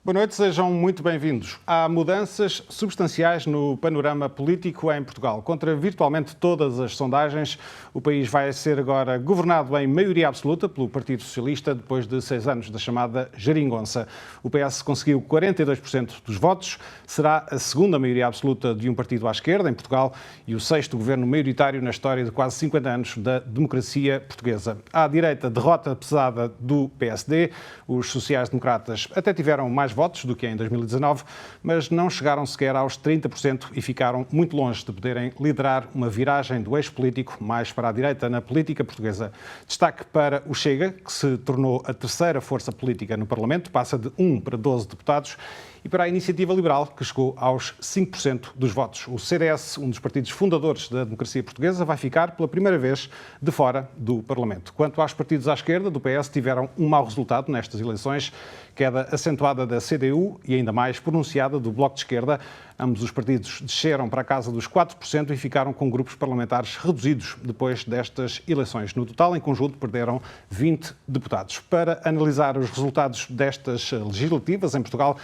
Boa noite, sejam muito bem-vindos. Há mudanças substanciais no panorama político em Portugal. Contra virtualmente todas as sondagens, o país vai ser agora governado em maioria absoluta pelo Partido Socialista, depois de 6 anos da chamada geringonça. O PS conseguiu 42% dos votos, será a segunda maioria absoluta de um partido à esquerda em Portugal e o sexto governo maioritário na história de quase 50 anos da democracia portuguesa. À direita, derrota pesada do PSD. Os sociais-democratas até tiveram mais votos do que em 2019, mas não chegaram sequer aos 30% e ficaram muito longe de poderem liderar uma viragem do eixo político mais para a direita na política portuguesa. Destaque para o Chega, que se tornou a terceira força política no Parlamento, passa de 1 para 12 deputados, e para a Iniciativa Liberal, que chegou aos 5% dos votos. O CDS, um dos partidos fundadores da democracia portuguesa, vai ficar pela primeira vez de fora do Parlamento. Quanto aos partidos à esquerda, do PS, tiveram um mau resultado nestas eleições, queda acentuada da CDU e ainda mais pronunciada do Bloco de Esquerda. Ambos os partidos desceram para a casa dos 4% e ficaram com grupos parlamentares reduzidos depois destas eleições. No total, em conjunto, perderam 20 deputados. Para analisar os resultados destas legislativas em Portugal,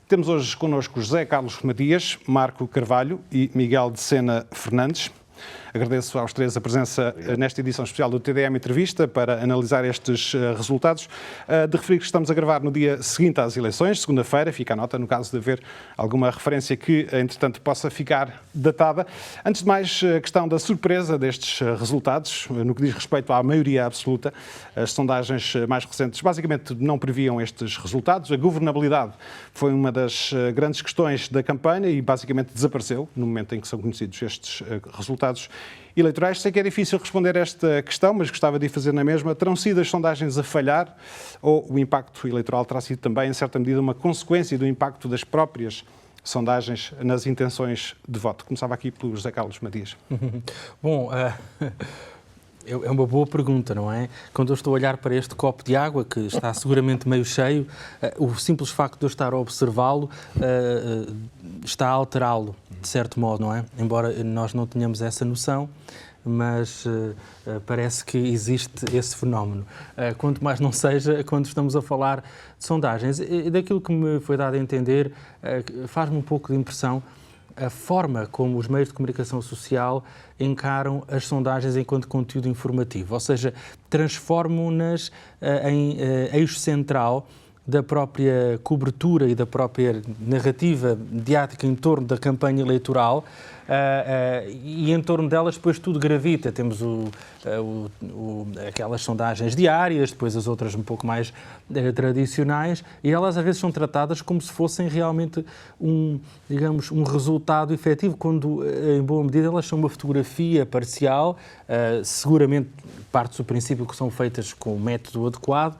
temos hoje connosco José Carlos Matias, Marco Carvalho e Miguel de Sena Fernandes. Agradeço aos três a presença nesta edição especial do TDM Entrevista para analisar estes resultados. De referir que estamos a gravar no dia seguinte às eleições, segunda-feira, fica a nota no caso de haver alguma referência que, entretanto, possa ficar datada. Antes de mais, a questão da surpresa destes resultados, no que diz respeito à maioria absoluta. As sondagens mais recentes basicamente não previam estes resultados. A governabilidade foi uma das grandes questões da campanha e basicamente desapareceu no momento em que são conhecidos estes resultados eleitorais. Sei que é difícil responder a esta questão, mas gostava de fazer na mesma. Terão sido as sondagens a falhar ou o impacto eleitoral terá sido também, em certa medida, uma consequência do impacto das próprias sondagens nas intenções de voto? Começava aqui pelo José Carlos Matias. Bom, é uma boa pergunta, não é? Quando eu estou a olhar para este copo de água, que está seguramente meio cheio, o simples facto de eu estar a observá-lo está a alterá-lo, de certo modo, não é? Embora nós não tenhamos essa noção, mas parece que existe esse fenómeno. Quanto mais não seja, quando estamos a falar de sondagens. E daquilo que me foi dado a entender, faz-me um pouco de impressão a forma como os meios de comunicação social encaram as sondagens enquanto conteúdo informativo, ou seja, transformam-nas em eixo central da própria cobertura e da própria narrativa mediática em torno da campanha eleitoral e em torno delas depois tudo gravita. Temos aquelas sondagens diárias, depois as outras um pouco mais tradicionais, e elas às vezes são tratadas como se fossem realmente digamos, um resultado efetivo, quando em boa medida elas são uma fotografia parcial, seguramente parte do princípio que são feitas com o método adequado,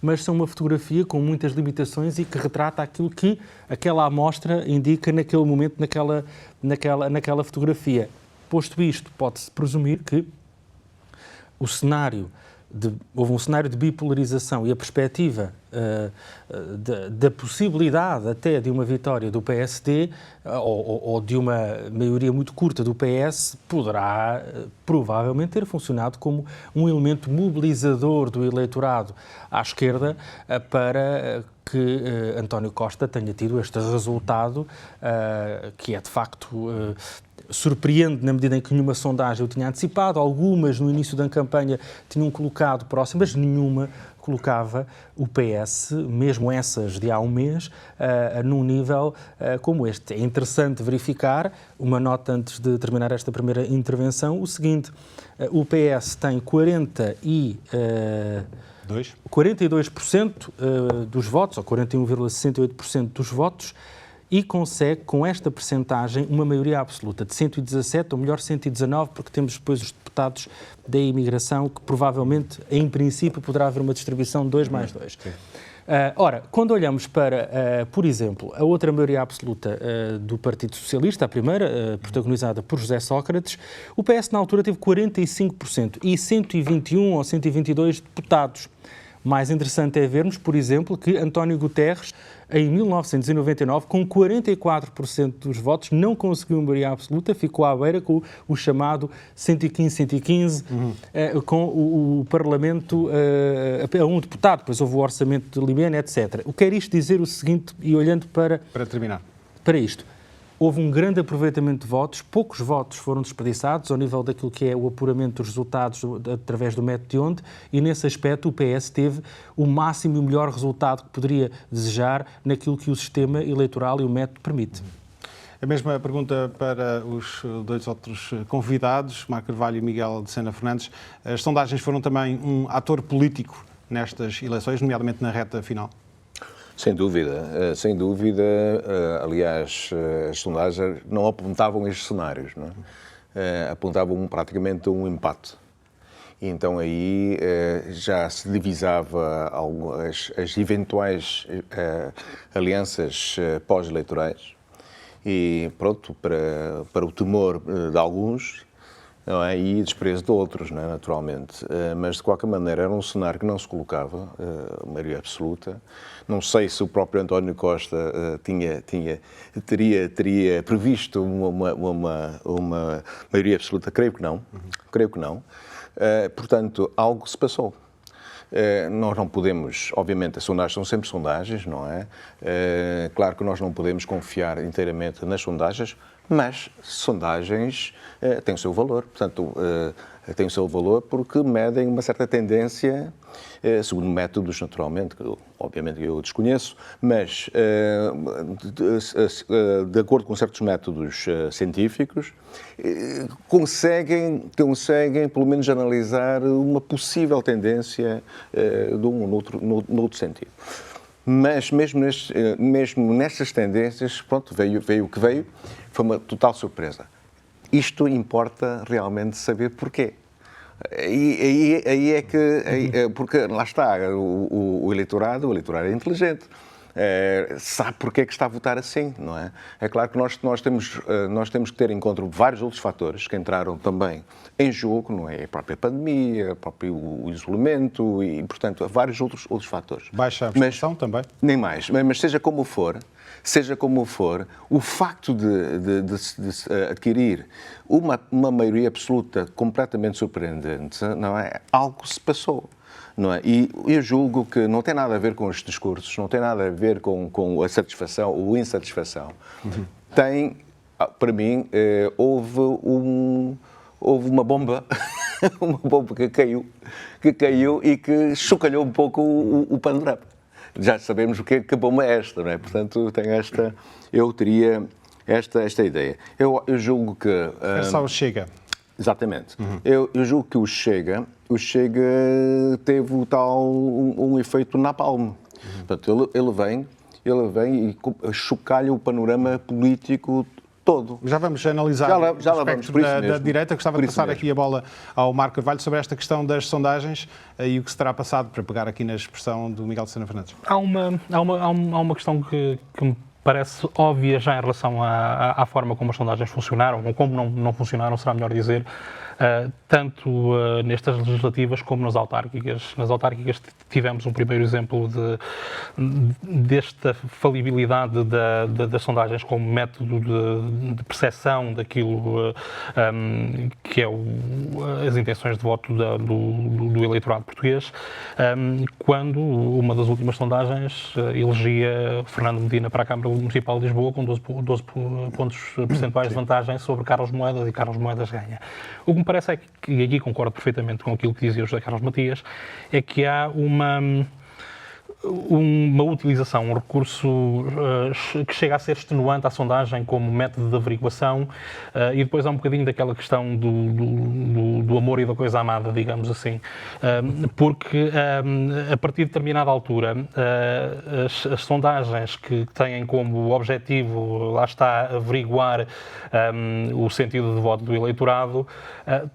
mas são uma fotografia com muitas limitações e que retrata aquilo que aquela amostra indica naquele momento, naquela fotografia. Posto isto, pode-se presumir que houve um cenário de bipolarização e a perspectiva da possibilidade até de uma vitória do PSD ou de uma maioria muito curta do PS poderá provavelmente ter funcionado como um elemento mobilizador do eleitorado à esquerda para que António Costa tenha tido este resultado que é de facto surpreende na medida em que nenhuma sondagem o tinha antecipado. Algumas no início da campanha tinham colocado próximo, mas nenhuma colocava o PS, mesmo essas de há um mês, num nível como este. É interessante verificar, uma nota antes de terminar esta primeira intervenção, o seguinte: o PS tem 42% dos votos, ou 41,68% dos votos, e consegue, com esta percentagem, uma maioria absoluta de 117, ou melhor, 119, porque temos depois os deputados da imigração, que provavelmente, em princípio, poderá haver uma distribuição de 2 mais 2. Ora, quando olhamos para, por exemplo, a outra maioria absoluta do Partido Socialista, a primeira, protagonizada por José Sócrates, o PS na altura teve 45% e 121 ou 122 deputados. Mais interessante é vermos, por exemplo, que António Guterres, em 1999, com 44% dos votos, não conseguiu uma maioria absoluta, ficou à beira com o chamado 115-115, com o Parlamento a um deputado, depois houve o orçamento de Limene, etc. Eu quero isto dizer o seguinte, e olhando para terminar, para isto. Houve um grande aproveitamento de votos, poucos votos foram desperdiçados ao nível daquilo que é o apuramento dos resultados através do método de Hond, e nesse aspecto o PS teve o máximo e o melhor resultado que poderia desejar naquilo que o sistema eleitoral e o método permite. A mesma pergunta para os dois outros convidados, Marco Carvalho e Miguel de Sena Fernandes. As sondagens foram também um ator político nestas eleições, nomeadamente na reta final? Sem dúvida, sem dúvida. Aliás, as sondagens não apontavam estes cenários, não é? Apontavam praticamente um empate. E então aí já se divisava as eventuais alianças pós-eleitorais e pronto, para o temor de alguns, não é? E desprezo de outros, não é? Naturalmente. Mas, de qualquer maneira, era um cenário que não se colocava, maioria absoluta. Não sei se o próprio António Costa teria previsto uma maioria absoluta. Creio que não. Creio que não. Portanto, algo se passou. Nós não podemos, obviamente, as sondagens são sempre sondagens, não é? Claro que nós não podemos confiar inteiramente nas sondagens, mas sondagens têm o seu valor, portanto, têm o seu valor porque medem uma certa tendência, segundo métodos, naturalmente, que obviamente eu desconheço, mas de acordo com certos métodos científicos, conseguem pelo menos analisar uma possível tendência no outro sentido. Mas mesmo nestas tendências, pronto, veio o que veio, foi uma total surpresa. Isto importa realmente saber porquê. Aí é que... Porque lá está, o eleitorado é inteligente. Sabe porque é que está a votar assim, não é? É claro que nós temos que ter em conta vários outros fatores que entraram também em jogo, não é? A própria pandemia, o isolamento e, portanto, vários outros fatores. Baixa abstenção também? Nem mais, mas seja como for, o facto de adquirir uma maioria absoluta completamente surpreendente, não é? Algo se passou. Não é? E eu julgo que não tem nada a ver com os discursos, não tem nada a ver com a satisfação ou insatisfação. Tem, para mim, houve uma bomba, que caiu e que chocalhou um pouco o panorama. Já sabemos o que a bomba é esta, não é? Portanto, eu teria esta ideia. Eu julgo que... Só o Chega. Exatamente. Eu julgo que o Chega teve um efeito napalm. Portanto, ele vem e chocalha o panorama político todo. Já vamos analisar já lá vamos, da direita. Gostava de passar aqui a bola ao Marco Carvalho sobre esta questão das sondagens e o que se terá passado, para pegar aqui na expressão do Miguel de Sena Fernandes. Há uma questão que me parece óbvia já em relação à forma como as sondagens funcionaram, ou como não funcionaram, será melhor dizer, tanto nestas legislativas como nas autárquicas. Nas autárquicas tivemos um primeiro exemplo desta falibilidade das sondagens como método de percepção daquilo que é as intenções de voto do eleitorado português, quando uma das últimas sondagens elegia Fernando Medina para a Câmara Municipal de Lisboa com 12 pontos percentuais de vantagem sobre Carlos Moedas, e Carlos Moedas ganha. O que me parece é que, e aqui concordo perfeitamente com aquilo que dizia o José Carlos Matias, é que há uma utilização, um recurso que chega a ser extenuante à sondagem como método de averiguação, e depois há um bocadinho daquela questão do amor e da coisa amada, digamos assim, porque a partir de determinada altura as sondagens que têm como objetivo, lá está, averiguar o sentido de voto do eleitorado,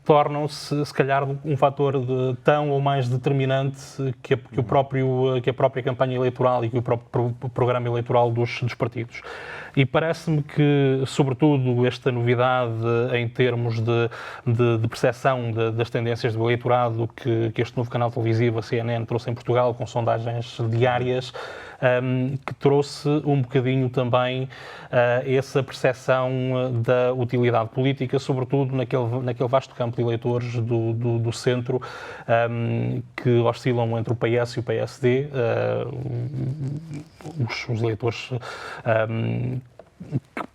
tornam-se, se calhar, um fator tão ou mais determinante que a própria própria campanha eleitoral e que o próprio programa eleitoral dos partidos. E parece-me que, sobretudo, esta novidade em termos de percepção das tendências do eleitorado que este novo canal televisivo, a CNN, trouxe em Portugal, com sondagens diárias, que trouxe um bocadinho também essa percepção da utilidade política, sobretudo naquele vasto campo de eleitores do centro, que oscilam entre o PS e o PSD, os eleitores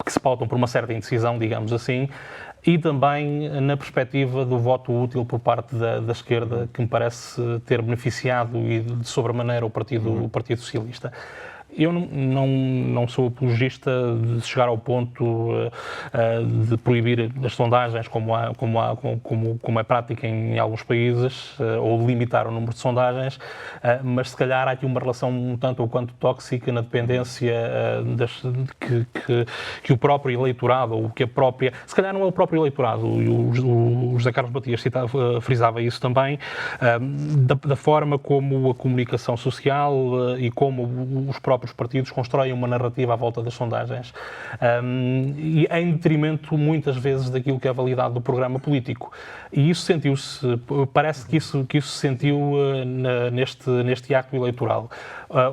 que se pautam por uma certa indecisão, digamos assim, e também na perspectiva do voto útil por parte da esquerda, que me parece ter beneficiado e de sobremaneira o Partido Socialista. Eu não sou apologista de chegar ao ponto de proibir as sondagens, como é prática em alguns países, ou limitar o número de sondagens, mas se calhar há aqui uma relação um tanto ou quanto tóxica na dependência que o próprio eleitorado, ou que a própria... Se calhar não é o próprio eleitorado, e o José Carlos Matias frisava isso também, da forma como a comunicação social e como os próprios partidos constroem uma narrativa à volta das sondagens, e em detrimento muitas vezes daquilo que é a validade do programa político. E isso sentiu-se, parece que isso se sentiu neste acto eleitoral.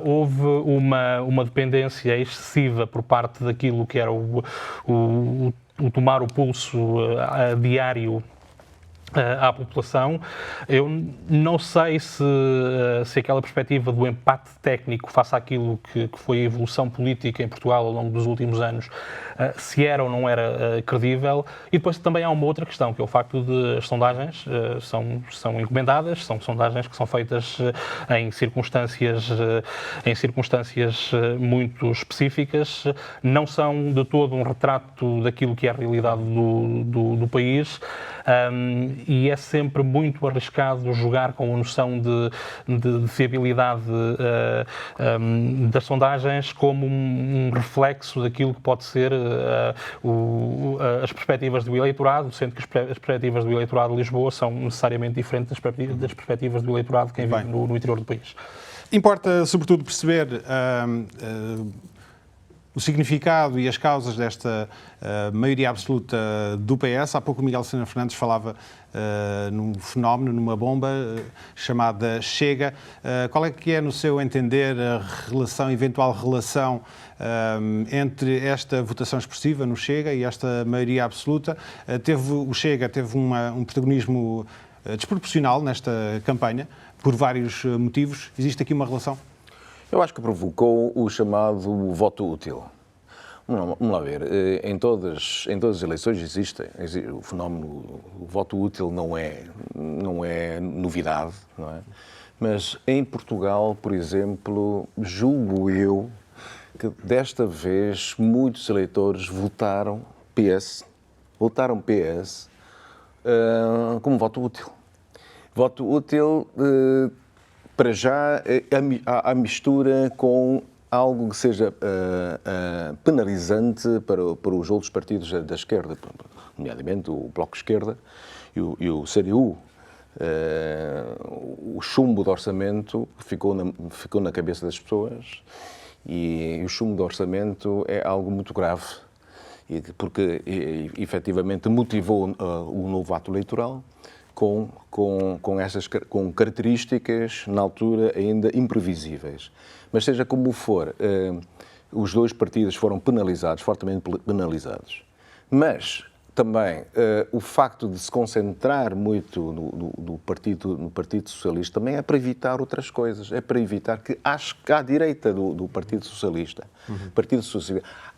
Houve uma dependência excessiva por parte daquilo que era o tomar o pulso diário à população. Eu não sei se aquela perspectiva do empate técnico face àquilo que foi a evolução política em Portugal ao longo dos últimos anos, se era ou não era credível. E depois também há uma outra questão, que é o facto de as sondagens são encomendadas, são sondagens que são feitas em circunstâncias muito específicas, não são de todo um retrato daquilo que é a realidade do país. E é sempre muito arriscado jogar com a noção de fiabilidade das sondagens como um reflexo daquilo que pode ser as perspectivas do eleitorado, sendo que as perspectivas do eleitorado de Lisboa são necessariamente diferentes das perspectivas do eleitorado de quem vive no interior do país. Importa, sobretudo, perceber o significado e as causas desta maioria absoluta do PS. Há pouco o Miguel Sena Fernandes falava num fenómeno, numa bomba chamada Chega. Qual é que é, no seu entender, a eventual relação entre esta votação expressiva no Chega e esta maioria absoluta? O Chega teve um protagonismo desproporcional nesta campanha, por vários motivos. Existe aqui uma relação? Eu acho que provocou o chamado voto útil. Vamos lá ver, em todas as eleições existe o fenómeno, o voto útil não é novidade, não é? Mas em Portugal, por exemplo, julgo eu que desta vez muitos eleitores votaram PS como voto útil. Voto útil, para já, a mistura com algo que seja penalizante para os outros partidos da esquerda, nomeadamente o Bloco de Esquerda e o CDU. O chumbo do orçamento ficou na cabeça das pessoas, e o chumbo do orçamento é algo muito grave, porque efetivamente motivou o novo ato eleitoral com características, na altura, ainda imprevisíveis. Mas seja como for, os dois partidos foram penalizados, fortemente penalizados. Mas também o facto de se concentrar muito no Partido Socialista também é para evitar outras coisas. É para evitar que à direita do Partido Socialista,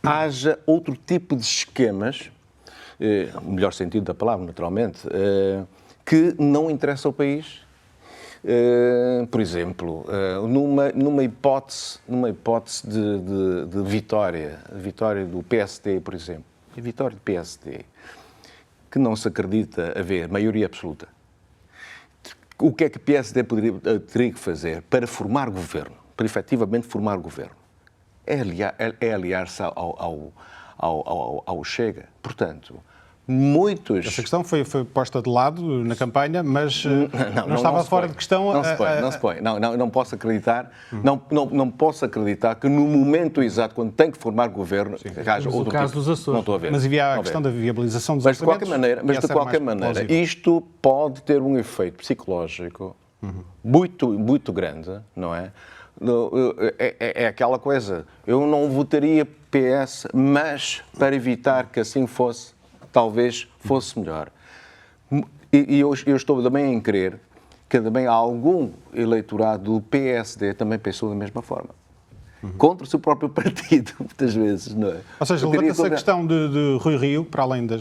haja outro tipo de esquemas, no melhor sentido da palavra, naturalmente, que não interessa ao país. Por exemplo, numa hipótese de vitória do PSD, por exemplo, a vitória do PSD, que não se acredita haver maioria absoluta, o que é que o PSD teria que fazer para formar governo, para efetivamente formar governo? É aliar-se ao Chega. Portanto, muitos... Essa questão foi posta de lado na campanha, mas não estava fora de questão... Não se põe. Não posso acreditar. Não posso acreditar que no momento exato, quando tem que formar governo, haja outro o caso tipo. dos Açores. Não estou a ver. Mas havia a questão da viabilização dos Mas de orçamentos. qualquer maneira, isto pode ter um efeito psicológico muito grande, não é? É aquela coisa, eu não votaria PS, mas para evitar que assim fosse, talvez fosse melhor. E eu estou também em crer que também algum eleitorado do PSD também pensou da mesma forma. Contra o seu próprio partido, muitas vezes, não é? Ou seja, levanta-se a questão de Rui Rio, para além do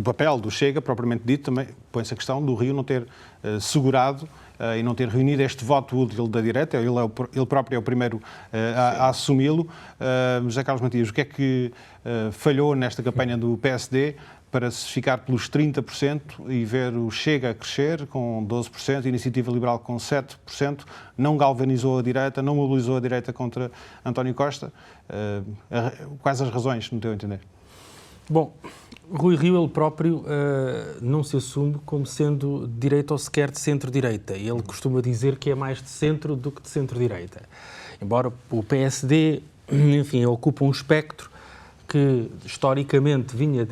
papel do Chega, propriamente dito, também põe-se a questão do Rio não ter segurado e não ter reunido este voto útil da direita. Ele próprio é o primeiro a assumi-lo. José Carlos Matias, o que é que falhou nesta campanha do PSD para se ficar pelos 30% e ver o Chega a crescer com 12%, a Iniciativa Liberal com 7%, não galvanizou a direita, não mobilizou a direita contra António Costa? Quais as razões, no teu entender? Bom, Rui Rio, ele próprio, não se assume como sendo de direita ou sequer de centro-direita. Ele costuma dizer que é mais de centro do que de centro-direita. Embora o PSD, enfim, ocupa um espectro que historicamente vinha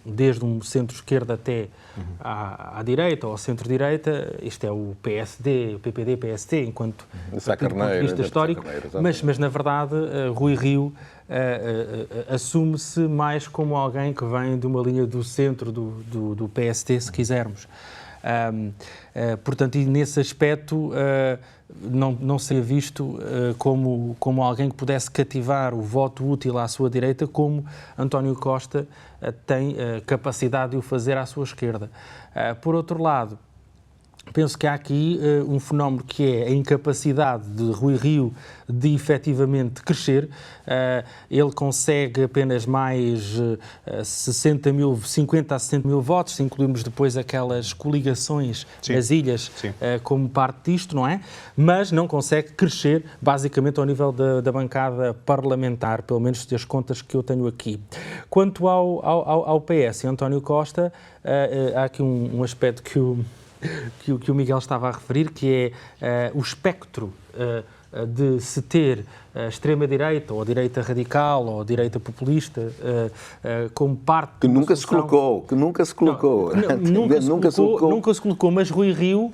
desde um centro-esquerda até à direita ou ao centro-direita. Isto é o PSD, o PPD, PSD, enquanto do ponto de vista histórico. Mas na verdade, Rui Rio assume-se mais como alguém que vem de uma linha do centro do PSD, se quisermos. Portanto, e nesse aspecto não seria visto como alguém que pudesse cativar o voto útil à sua direita, como António Costa tem capacidade de o fazer à sua esquerda. Por outro lado, penso que há aqui um fenómeno que é a incapacidade de Rui Rio de efetivamente crescer. Ele consegue apenas mais 50 a 60 mil votos, se incluirmos depois aquelas coligações das ilhas como parte disto, não é? Mas não consegue crescer basicamente ao nível da bancada parlamentar, pelo menos das contas que eu tenho aqui. Quanto ao PS e António Costa, há aqui um aspecto que o Miguel estava a referir, que é o espectro de se ter extrema-direita, ou direita radical, ou direita populista, como parte... Que nunca se colocou, Nunca se colocou, mas Rui Rio...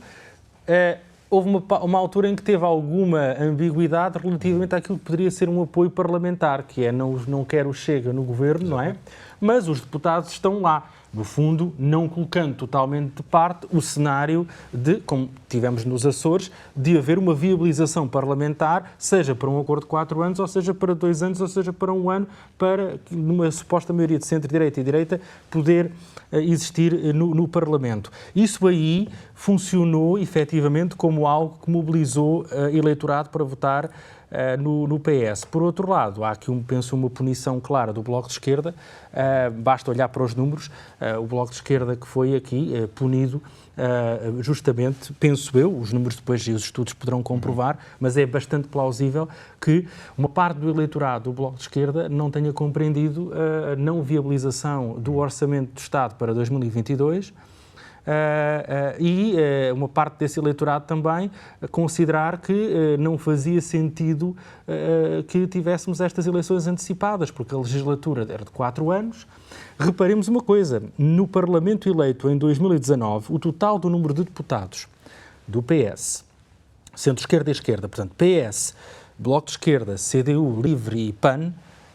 houve uma altura em que teve alguma ambiguidade relativamente àquilo que poderia ser um apoio parlamentar, que é não quer o Chega no governo, não é? Mas os deputados estão lá, no fundo, não colocando totalmente de parte o cenário de, como tivemos nos Açores, de haver uma viabilização parlamentar, seja para um acordo de 4 anos, ou seja para 2 anos, ou seja para 1 ano, para, numa suposta maioria de centro-direita e direita, poder existir no Parlamento. Isso aí funcionou, efetivamente, como algo que mobilizou eleitorado para votar no PS. Por outro lado, há aqui, penso, uma punição clara do Bloco de Esquerda. Basta olhar para os números. O Bloco de Esquerda que foi aqui punido, justamente, penso eu, os números depois e os estudos poderão comprovar, mas é bastante plausível que uma parte do eleitorado do Bloco de Esquerda não tenha compreendido a não viabilização do Orçamento do Estado para 2022, e uma parte desse eleitorado também considerar que não fazia sentido que tivéssemos estas eleições antecipadas, porque a legislatura era de 4 anos. Reparemos uma coisa, no Parlamento eleito em 2019, o total do número de deputados do PS, centro-esquerda e esquerda, portanto PS, Bloco de Esquerda, CDU, LIVRE e PAN,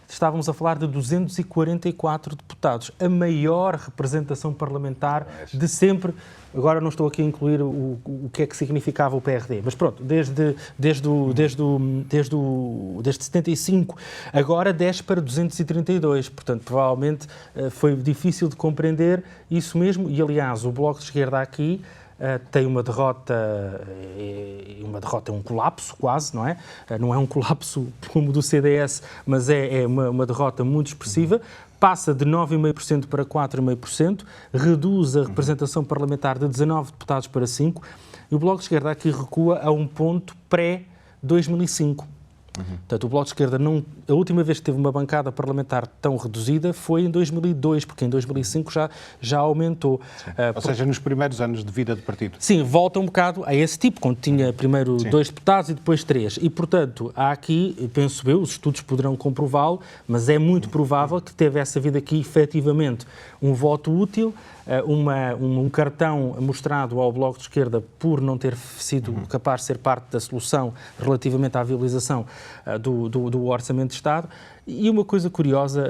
estávamos a falar de 244 deputados, a maior representação parlamentar de sempre. Agora não estou aqui a incluir o que é que significava o PRD, mas pronto, desde 75, agora desce para 232, portanto, provavelmente foi difícil de compreender isso mesmo, e aliás, o Bloco de Esquerda aqui tem uma derrota, um colapso quase, não é? Não é um colapso como o do CDS, mas é uma derrota muito expressiva. Passa de 9,5% para 4,5%, reduz a representação parlamentar de 19 deputados para 5, e o Bloco de Esquerda aqui recua a um ponto pré-2005. Portanto, o Bloco de Esquerda, a última vez que teve uma bancada parlamentar tão reduzida foi em 2002, porque em 2005 já aumentou. Ou seja, nos primeiros anos de vida do partido. Sim, volta um bocado a esse tipo, quando tinha primeiro 2 deputados e depois 3. E, portanto, há aqui, penso eu, os estudos poderão comprová-lo, mas é muito provável que teve essa vida aqui, efetivamente, um voto útil, um cartão mostrado ao Bloco de Esquerda por não ter sido capaz de ser parte da solução relativamente à viabilização do Orçamento de Estado. E uma coisa curiosa,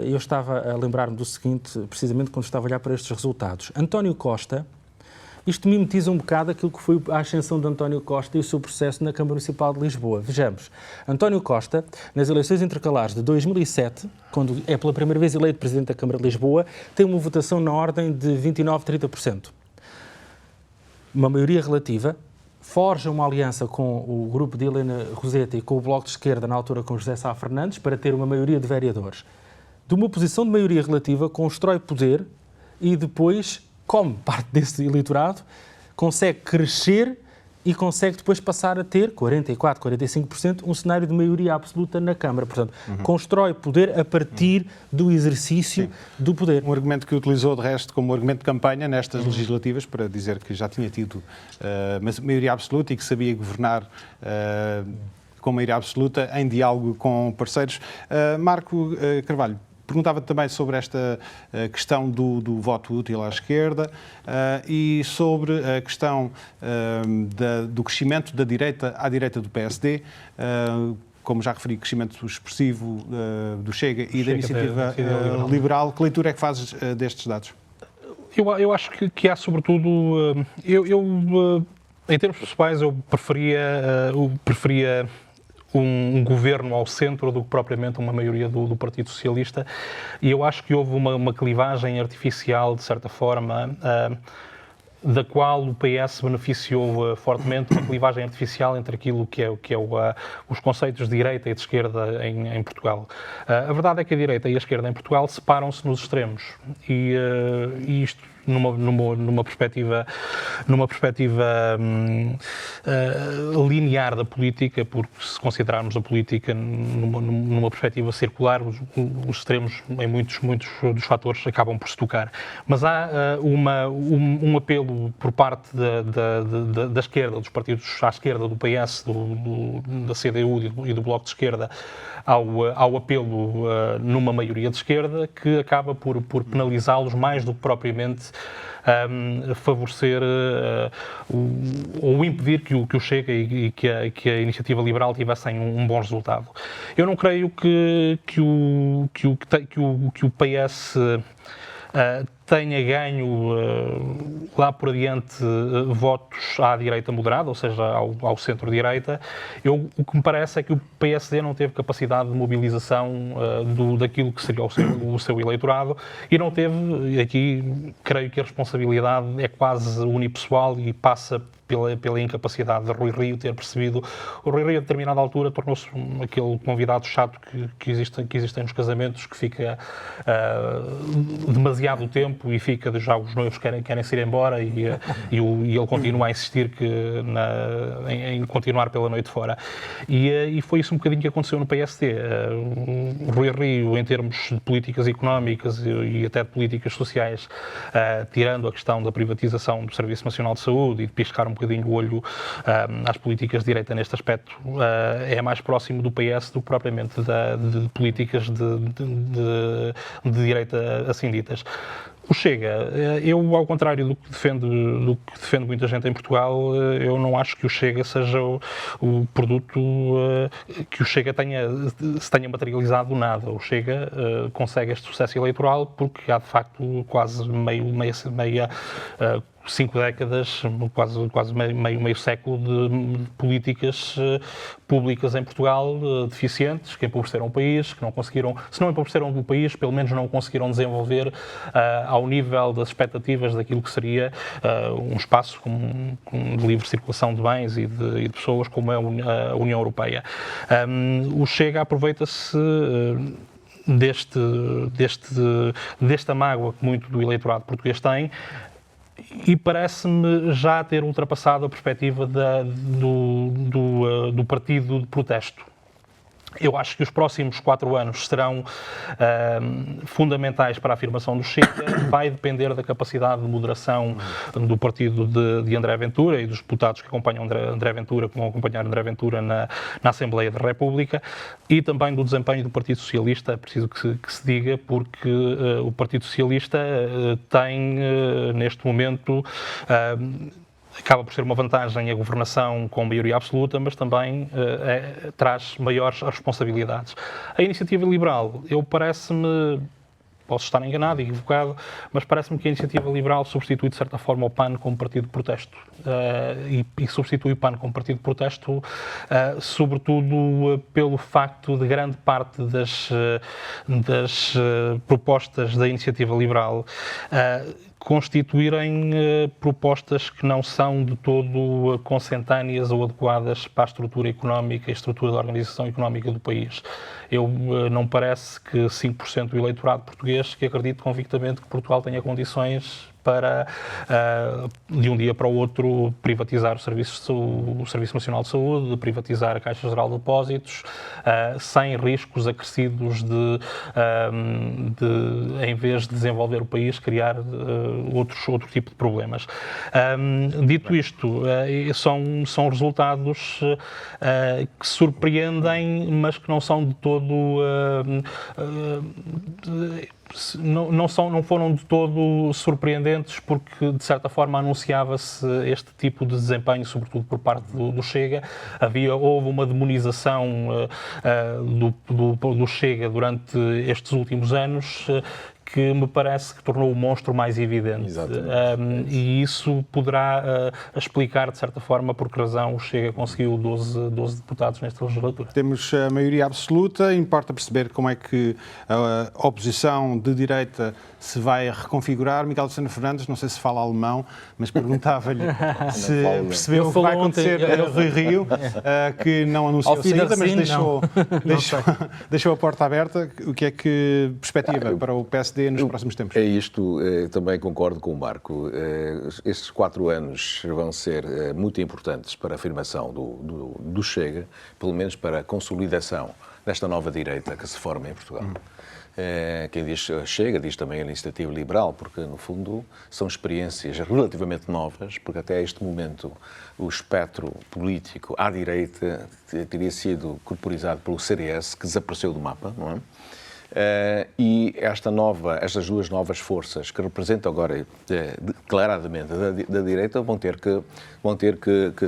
eu estava a lembrar-me do seguinte, precisamente quando estava a olhar para estes resultados. António Costa, isto mimetiza um bocado aquilo que foi a ascensão de António Costa e o seu processo na Câmara Municipal de Lisboa. Vejamos, António Costa, nas eleições intercalares de 2007, quando é pela primeira vez eleito Presidente da Câmara de Lisboa, tem uma votação na ordem de 29-30%. Uma maioria relativa, forja uma aliança com o grupo de Helena Roseta e com o Bloco de Esquerda, na altura com José Sá Fernandes, para ter uma maioria de vereadores. De uma posição de maioria relativa, constrói poder e depois, como parte desse eleitorado, consegue crescer e consegue depois passar a ter 44%, 45%, um cenário de maioria absoluta na Câmara. Portanto, constrói poder a partir do exercício do poder. Um argumento que utilizou, de resto, como argumento de campanha nestas legislativas, para dizer que já tinha tido maioria absoluta e que sabia governar com maioria absoluta em diálogo com parceiros. Marco Carvalho, perguntava também sobre esta questão do voto útil à esquerda e sobre a questão do crescimento da direita à direita do PSD, como já referi, crescimento expressivo do Chega e da Iniciativa Liberal. Que leitura é que fazes destes dados? Eu acho que há, sobretudo, em termos pessoais, eu preferia um governo ao centro do que propriamente uma maioria do Partido Socialista, e eu acho que houve uma clivagem artificial, de certa forma, da qual o PS beneficiou fortemente, uma clivagem artificial entre aquilo que é os conceitos de direita e de esquerda em Portugal. A verdade é que a direita e a esquerda em Portugal separam-se nos extremos, e isto numa perspectiva linear da política, porque se considerarmos a política numa perspectiva circular, os extremos em muitos dos fatores acabam por se tocar. Mas há um apelo por parte da esquerda, dos partidos à esquerda do PS, da CDU e do Bloco de Esquerda, ao apelo numa maioria de esquerda, que acaba por penalizá-los mais do que propriamente favorecer ou impedir que o Chega e que a Iniciativa Liberal tivessem um bom resultado. Eu não creio que o PS tenha ganho lá por adiante votos à direita moderada, ou seja, ao centro-direita. O que me parece é que o PSD não teve capacidade de mobilização daquilo que seria o seu eleitorado, e não teve, aqui creio que a responsabilidade é quase unipessoal e passa pela incapacidade de Rui Rio ter percebido. O Rui Rio, a determinada altura, tornou-se aquele convidado chato que existem nos casamentos, que fica demasiado tempo e fica, já os noivos querem se ir embora, e ele continua a insistir em continuar pela noite fora. E foi isso um bocadinho que aconteceu no PSD. O Rui Rio, em termos de políticas económicas e até de políticas sociais, tirando a questão da privatização do Serviço Nacional de Saúde e de piscar um bocadinho o olho às políticas de direita neste aspecto, é mais próximo do PS do que propriamente de políticas de direita assim ditas. O Chega, eu, ao contrário do que defende muita gente em Portugal, eu não acho que o Chega seja o produto que o Chega se tenha materializado do nada. O Chega consegue este sucesso eleitoral porque há, de facto, quase meia 5 décadas, quase meio século de políticas públicas em Portugal deficientes, que empobreceram o país, que não conseguiram, se não empobreceram o país, pelo menos não conseguiram desenvolver ao nível das expectativas daquilo que seria um espaço de livre circulação de bens e de pessoas como é a União Europeia. O Chega aproveita-se desta mágoa que muito do eleitorado português tem, e parece-me já ter ultrapassado a perspectiva do partido de protesto. Eu acho que os próximos 4 anos serão fundamentais para a afirmação do Chega. Vai depender da capacidade de moderação do partido de André Ventura e dos deputados que acompanham André Ventura, que vão acompanhar André Ventura na Assembleia da República, e também do desempenho do Partido Socialista, é preciso que se diga, porque o Partido Socialista tem, neste momento, acaba por ser uma vantagem a governação com maioria absoluta, mas também traz maiores responsabilidades. A Iniciativa Liberal, posso estar enganado, equivocado, mas parece-me que a Iniciativa Liberal substitui, de certa forma, o PAN como partido de protesto. E substitui o PAN como partido de protesto, sobretudo pelo facto de grande parte das propostas da Iniciativa Liberal constituírem propostas que não são de todo consentâneas ou adequadas para a estrutura económica e a estrutura da organização económica do país. Não parece que 5% do eleitorado português que acredite convictamente que Portugal tenha condições para, de um dia para o outro, privatizar o Serviço Nacional de Saúde, privatizar a Caixa Geral de Depósitos, sem riscos acrescidos de, em vez de desenvolver o país, criar outro tipo de problemas. Dito isto, são resultados que surpreendem, mas que não são de todo... não foram de todo surpreendentes, porque de certa forma anunciava-se este tipo de desempenho, sobretudo por parte do Chega. Houve uma demonização do Chega durante estes últimos anos, que me parece que tornou o monstro mais evidente. E isso poderá explicar, de certa forma, por que razão o Chega conseguiu 12 deputados nesta legislatura. Temos a maioria absoluta, importa perceber como é que a oposição de direita se vai reconfigurar. Miguel Lucena Fernandes, não sei se fala alemão, mas perguntava-lhe se percebeu o que vai acontecer a Rui Rio, que não anunciou a saída, mas deixou a porta aberta. O que é que perspectiva para o PSD nos próximos tempos? É isto, também concordo com o Marco. Estes 4 anos vão ser muito importantes para a afirmação do Chega, pelo menos para a consolidação desta nova direita que se forma em Portugal. Quem diz Chega diz também a Iniciativa Liberal, porque no fundo são experiências relativamente novas, porque até este momento o espectro político à direita teria sido corporizado pelo CDS, que desapareceu do mapa, não é? E estas duas novas forças que representam agora declaradamente da direita vão ter que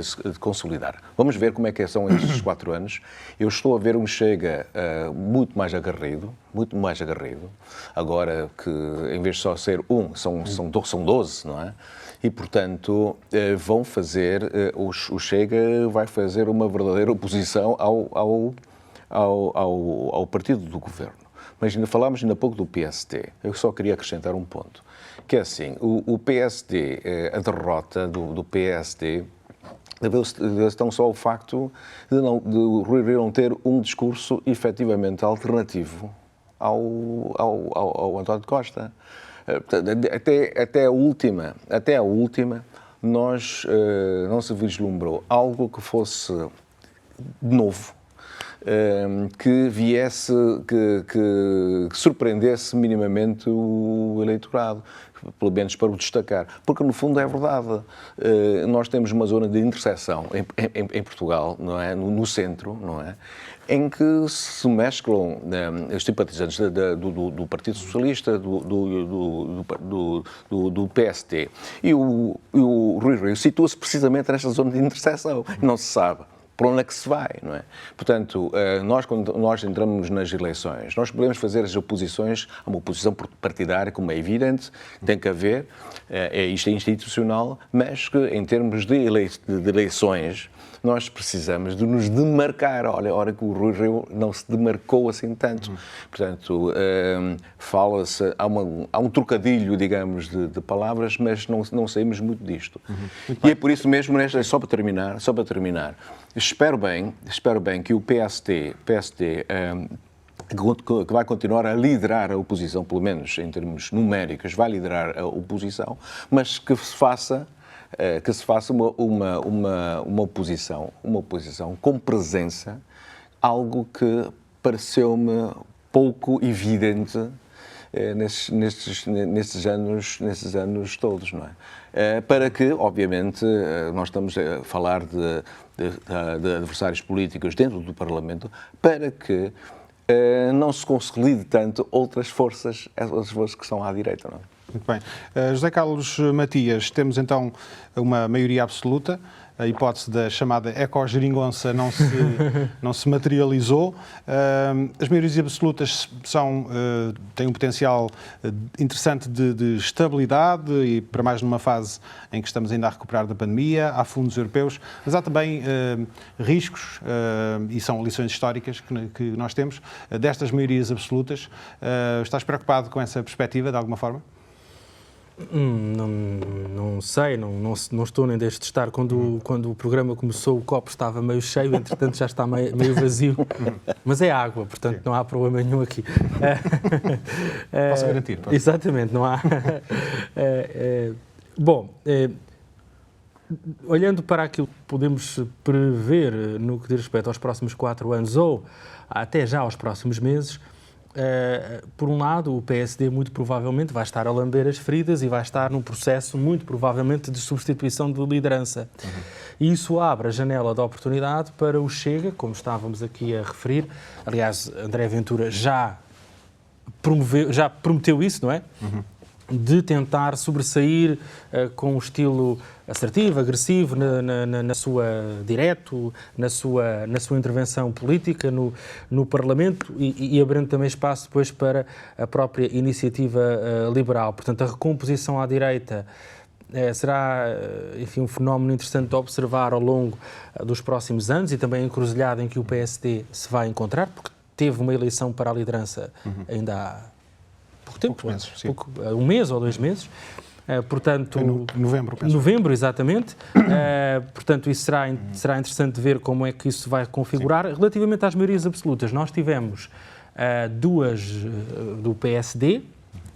se consolidar. Vamos ver como é que são estes 4 anos. Eu estou a ver um Chega muito mais aguerrido, agora que em vez de só ser são 12, não é? E, portanto, o Chega vai fazer uma verdadeira oposição ao partido do governo. Mas falámos ainda há pouco do PSD. Eu só queria acrescentar um ponto, que é assim, o PSD, a derrota do PSD, deve-se tão só o facto de o Rui Rio não ter um discurso efetivamente alternativo ao António Costa. Até a última, não se vislumbrou algo que fosse novo, que viesse, que surpreendesse minimamente o eleitorado, pelo menos para o destacar. Porque, no fundo, é verdade. Nós temos uma zona de interseção em Portugal, não é? No centro, não é? Em que se mesclam os simpatizantes do Partido Socialista, do PSD. E o Rui Rio situa-se precisamente nesta zona de interseção. Não se sabe para onde é que se vai, não é? Portanto, quando nós entramos nas eleições, nós podemos fazer as oposições a uma oposição partidária, como é evidente, tem que haver, isto é institucional, mas que em termos de eleições, nós precisamos de nos demarcar. Olha, a hora que o Rui Rio não se demarcou assim tanto. Portanto, fala-se, há um trocadilho, digamos, de palavras, mas não saímos muito disto. E é por isso mesmo, só para terminar, espero bem que o PSD que vai continuar a liderar a oposição, pelo menos em termos numéricos, vai liderar a oposição, mas que se faça uma oposição com presença, algo que pareceu-me pouco evidente nestes anos todos, não é? Para que, obviamente, nós estamos a falar de adversários políticos dentro do Parlamento, para que não se consolide tanto outras forças que estão à direita, não é? Muito bem. José Carlos Matias, temos então uma maioria absoluta. A hipótese da chamada ecogeringonça não se materializou. As maiorias absolutas têm um potencial interessante de estabilidade e para mais numa fase em que estamos ainda a recuperar da pandemia, há fundos europeus, mas há também riscos, e são lições históricas que nós temos, destas maiorias absolutas. Estás preocupado com essa perspectiva, de alguma forma? Não sei, não estou nem deixo de estar. Quando o programa começou, o copo estava meio cheio, entretanto já está meio vazio, mas é água, portanto não há problema nenhum aqui. Posso garantir. Exatamente, não há. Bom, olhando para aquilo que podemos prever no que diz respeito aos próximos 4 anos ou até já aos próximos meses, por um lado, o PSD muito provavelmente vai estar a lamber as feridas e vai estar num processo muito provavelmente de substituição de liderança. E isso abre a janela de oportunidade para o Chega, como estávamos aqui a referir. Aliás, André Ventura já prometeu isso, não é? De tentar sobressair com um estilo assertivo, agressivo, na sua direto, na sua intervenção política no Parlamento e abrindo também espaço depois para a própria iniciativa liberal. Portanto, a recomposição à direita será, enfim, um fenómeno interessante de observar ao longo dos próximos anos e também a encruzilhada em que o PSD se vai encontrar, porque teve uma eleição para a liderança ainda há pouco tempo, meses, um mês ou 2 meses. Portanto, novembro, penso. Novembro, exatamente. Portanto, isso será interessante ver como é que isso vai configurar. Sim. Relativamente às maiorias absolutas, nós tivemos 2 do PSD,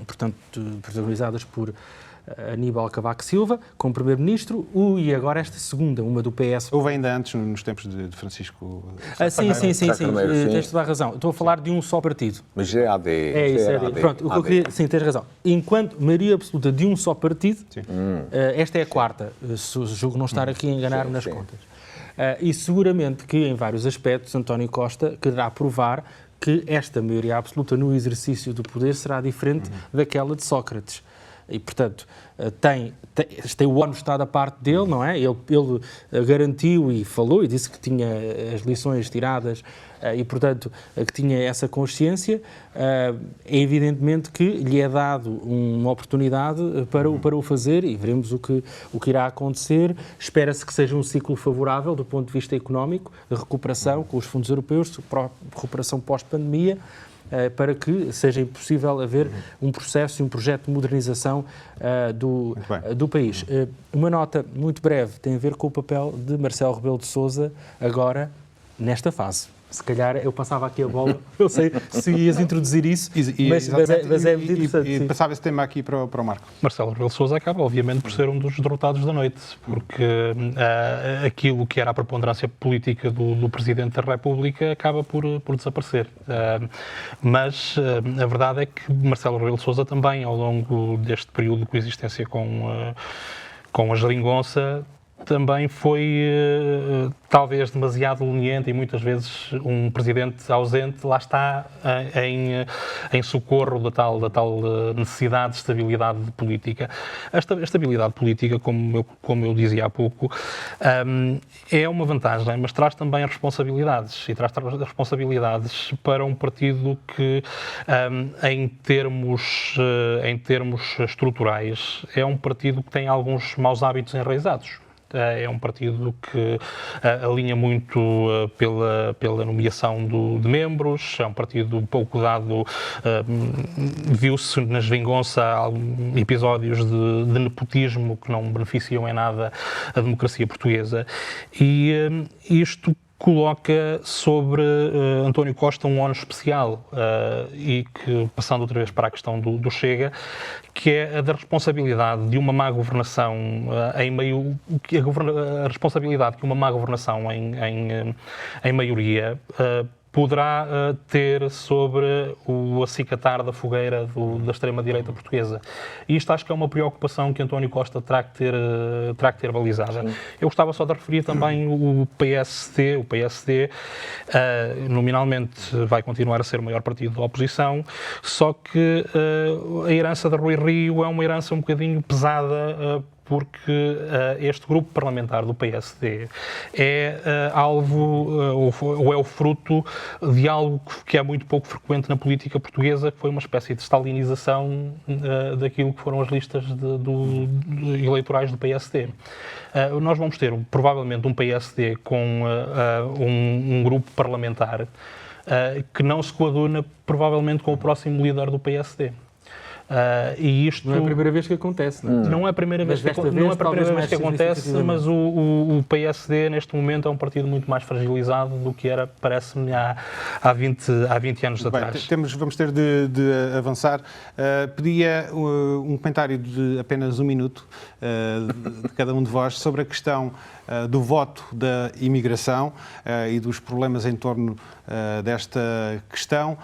portanto, protagonizadas por Aníbal Cavaco Silva, como Primeiro-Ministro, e agora esta segunda, uma do PS. Houve ainda antes, nos tempos de Francisco... Sim, tens toda a razão. Estou a falar de um só partido. Mas é AD. Isso é AD. Pronto, o que eu queria... Sim, tens razão. Enquanto maioria absoluta de um só partido, esta é a quarta. Julgo não estar aqui a enganar-me nas contas. E seguramente que, em vários aspectos, António Costa quererá provar que esta maioria absoluta no exercício do poder será diferente daquela de Sócrates. E, portanto, tem o ónus está da parte dele, não é? Ele garantiu e falou e disse que tinha as lições tiradas e, portanto, que tinha essa consciência. É evidentemente que lhe é dado uma oportunidade para o fazer e veremos o que irá acontecer. Espera-se que seja um ciclo favorável do ponto de vista económico, de recuperação com os fundos europeus, recuperação pós-pandemia, para que seja possível haver um processo e um projeto de modernização do país. Uma nota muito breve tem a ver com o papel de Marcelo Rebelo de Sousa agora, nesta fase. Se calhar eu passava aqui a bola, eu sei se ias introduzir isso, mas é muito interessante. E passava esse tema aqui para o Marco. Marcelo Rebelo de Sousa acaba, obviamente, por ser um dos derrotados da noite, porque aquilo que era a preponderância política do Presidente da República acaba por desaparecer. Mas a verdade é que Marcelo Rebelo de Sousa também, ao longo deste período de coexistência com a geringonça, também foi talvez demasiado leniente e muitas vezes um presidente ausente lá está em socorro da tal necessidade de estabilidade política. A estabilidade política, como eu dizia há pouco, é uma vantagem, mas traz também responsabilidades e traz responsabilidades para um partido que em termos estruturais é um partido que tem alguns maus hábitos enraizados. É um partido que alinha muito pela nomeação de membros, é um partido pouco dado, viu-se na geringonça episódios de nepotismo que não beneficiam em nada a democracia portuguesa e isto coloca sobre António Costa um ónus especial e que, passando outra vez para a questão do Chega, que é a da responsabilidade de uma má governação a responsabilidade que uma má governação em maioria poderá ter sobre o acicatar da fogueira da extrema-direita portuguesa. E isto acho que é uma preocupação que António Costa terá que ter balizada. Sim. Eu gostava só de referir também o PSD. O PSD, nominalmente, vai continuar a ser o maior partido da oposição, só que a herança de Rui Rio é uma herança um bocadinho pesada, porque este grupo parlamentar do PSD é alvo ou é o fruto de algo que é muito pouco frequente na política portuguesa, que foi uma espécie de stalinização daquilo que foram as listas eleitorais do PSD. Nós vamos ter provavelmente um PSD com um grupo parlamentar que não se coaduna provavelmente com o próximo líder do PSD. E isto não é a primeira vez que acontece, não é? Não é a primeira vez que acontece, mas o PSD neste momento é um partido muito mais fragilizado do que era, parece-me, há 20 anos atrás. Vamos ter de avançar. Pedia um comentário de apenas um minuto de cada um de vós sobre a questão do voto da imigração e dos problemas em torno desta questão.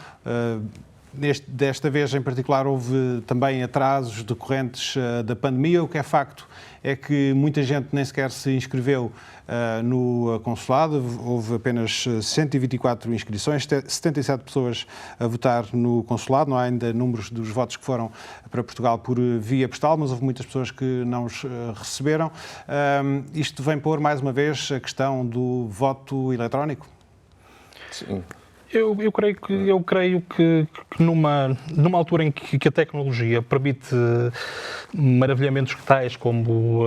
Desta vez, em particular, houve também atrasos decorrentes da pandemia. O que é facto é que muita gente nem sequer se inscreveu no consulado. Houve apenas 124 inscrições, 77 pessoas a votar no consulado. Não há ainda números dos votos que foram para Portugal por via postal, mas houve muitas pessoas que não os receberam. Isto vem pôr, mais uma vez, a questão do voto eletrónico? Sim. Eu creio que numa altura em que a tecnologia permite maravilhamentos tais como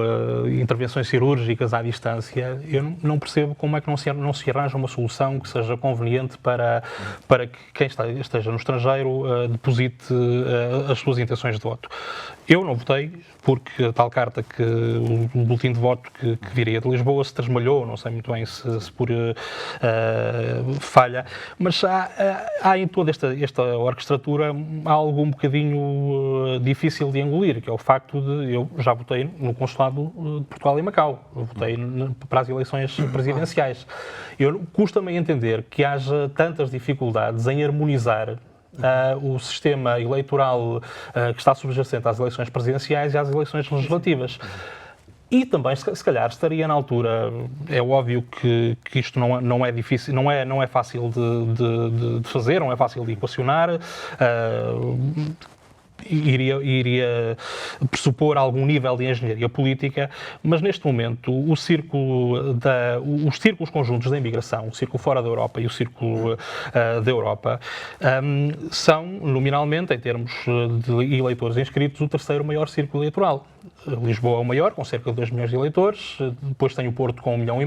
intervenções cirúrgicas à distância, eu não percebo como é que não se arranja uma solução que seja conveniente para que quem esteja no estrangeiro deposite as suas intenções de voto. Eu não votei porque a tal carta o boletim de voto que viria de Lisboa se trasmalhou, não sei muito bem se por falha, mas há em toda esta orquestratura algo um bocadinho difícil de engolir, que é o facto de eu já votei no consulado de Portugal em Macau, eu votei para as eleições presidenciais. Custa-me entender que haja tantas dificuldades em harmonizar o sistema eleitoral que está subjacente às eleições presidenciais e às eleições legislativas. E também, se calhar, estaria na altura, é óbvio que isto não é difícil, não é fácil de fazer, não é fácil de equacionar, iria pressupor algum nível de engenharia política, mas neste momento os círculos conjuntos da imigração, o círculo fora da Europa e o círculo da Europa, são, nominalmente, em termos de eleitores inscritos, o terceiro maior círculo eleitoral. Lisboa é o maior, com cerca de 2 milhões de eleitores, depois tem o Porto com 1,5 milhão,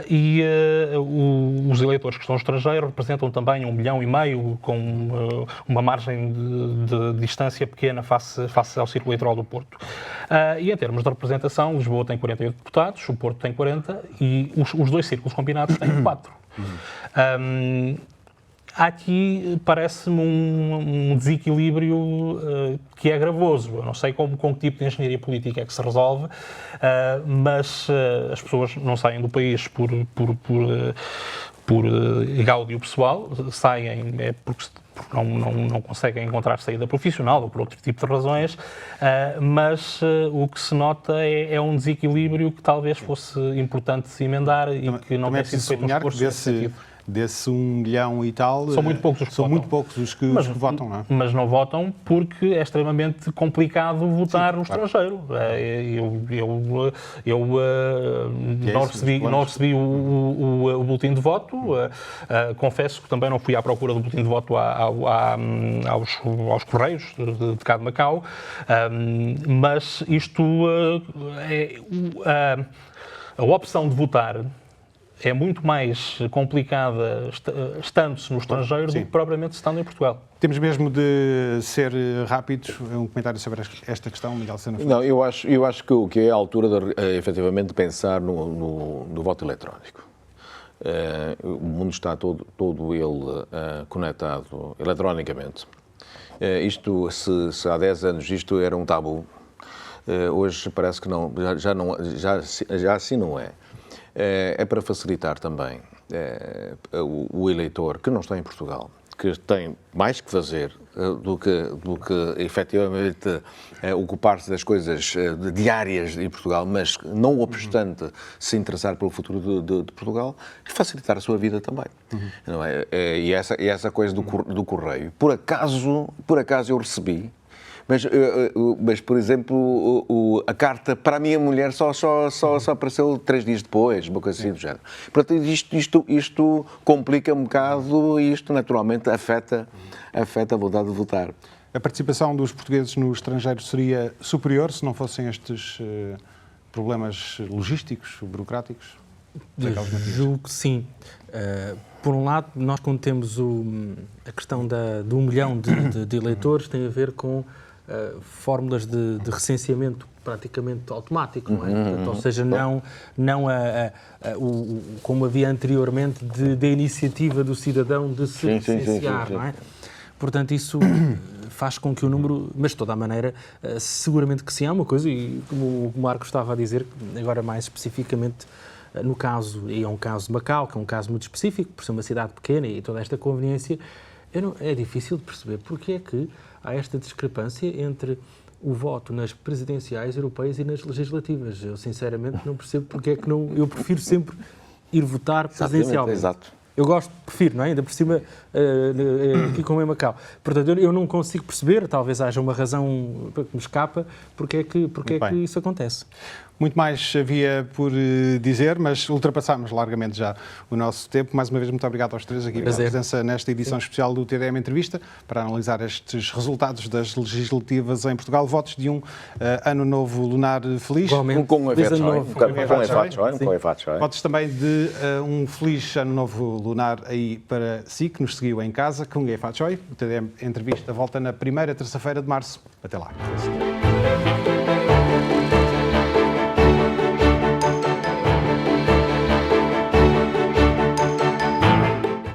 e os eleitores que estão no estrangeiro representam também 1,5 milhão, com uma margem de distância pequena face ao círculo eleitoral do Porto. E em termos de representação, Lisboa tem 48 deputados, o Porto tem 40 e os dois círculos combinados têm 4. Aqui parece-me um desequilíbrio que é gravoso. Eu não sei com que tipo de engenharia política é que se resolve, mas as pessoas não saem do país por gáudio pessoal, saem porque não conseguem encontrar saída profissional ou por outro tipo de razões, mas o que se nota é um desequilíbrio que talvez fosse importante se emendar e que não tem sido feito um esforço nesse sentido. Desse 1 milhão e tal, são muito poucos os que votam, não é? Mas não votam porque é extremamente complicado votar no estrangeiro. Eu não recebi o boletim de voto, confesso que também não fui à procura do boletim de voto aos Correios de cá de Macau, mas isto a opção de votar é muito mais complicada estando-se no estrangeiro do que propriamente estando em Portugal. Temos mesmo de ser rápidos. Um comentário sobre esta questão, Miguel Sena. Não, eu acho que é a altura, efetivamente, de pensar no voto eletrónico. O mundo está todo ele conectado eletronicamente. Isto, se há 10 anos isto era um tabu, hoje parece que não, já assim não é. É para facilitar também o eleitor que não está em Portugal, que tem mais que fazer do que efetivamente ocupar-se das coisas diárias em Portugal, mas não obstante se interessar pelo futuro de Portugal, facilitar a sua vida também. Não é? E essa coisa do correio. Por acaso eu recebi, mas, por exemplo, a carta para a minha mulher só apareceu 3 dias depois, uma coisa assim do género. Portanto, isto complica um bocado e isto naturalmente afeta a vontade de votar. A participação dos portugueses no estrangeiro seria superior se não fossem estes problemas logísticos, burocráticos? Julgo que sim. Por um lado, nós quando temos a questão do 1 milhão de eleitores, tem a ver com fórmulas de recenseamento praticamente automático, não é? Portanto, ou seja, não como havia anteriormente da iniciativa do cidadão de se recensear, não é? Portanto, isso faz com que o número, mas de toda a maneira, seguramente que sim, há uma coisa, e como o Marcos estava a dizer, agora mais especificamente no caso, e é um caso de Macau, que é um caso muito específico, por ser uma cidade pequena e toda esta conveniência, é difícil de perceber porque é que há esta discrepância entre o voto nas presidenciais europeias e nas legislativas. Eu, sinceramente, não percebo porque é que não... Eu prefiro sempre ir votar presidencialmente. Exato. Eu prefiro, não é? Ainda por cima, aqui como em Macau. Portanto, eu não consigo perceber, talvez haja uma razão que me escapa, porque é que isso acontece. Muito mais havia por dizer, mas ultrapassámos largamente já o nosso tempo. Mais uma vez, muito obrigado aos três aqui pela presença nesta edição especial do TDM Entrevista, para analisar estes resultados das legislativas em Portugal. Votos de um ano novo lunar feliz. Com um efeito. Votos também de um feliz ano novo lunar aí para si, que nos seguiu em casa. Com o TDM Entrevista volta na primeira terça-feira de março. Até lá.